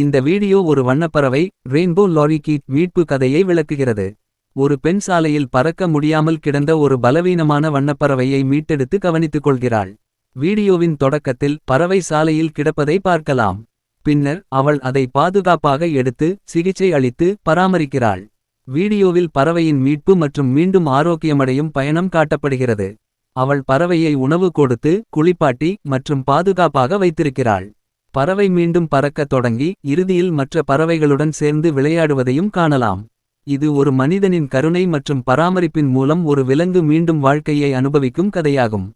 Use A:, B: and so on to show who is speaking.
A: இந்த வீடியோ ஒரு வண்ணப்பறவை ரெயின்போ லாரிக்கீட் மீட்பு கதையை விளக்குகிறது. ஒரு பெண் சாலையில் பறக்க முடியாமல் கிடந்த ஒரு பலவீனமான வண்ணப்பறவையை மீட்டெடுத்து கவனித்துக் கொள்கிறாள். வீடியோவின் தொடக்கத்தில் பறவை சாலையில் கிடப்பதை பார்க்கலாம். பின்னர் அவள் அதை பாதுகாப்பாக எடுத்து சிகிச்சை அளித்து பராமரிக்கிறாள். வீடியோவில் பறவையின் மீட்பு மற்றும் மீண்டும் ஆரோக்கியமடையும் பயணம் காட்டப்படுகிறது. அவள் பறவையை உணவு கொடுத்து குளிப்பாட்டி மற்றும் பாதுகாப்பாக வைத்திருக்கிறாள். பறவை மீண்டும் பறக்கத் தொடங்கி இறுதியில் மற்ற பறவைகளுடன் சேர்ந்து விளையாடுவதையும் காணலாம். இது ஒரு மனிதனின் கருணை மற்றும் பராமரிப்பின் மூலம் ஒரு விலங்கு மீண்டும் வாழ்க்கையை அனுபவிக்கும் கதையாகும்.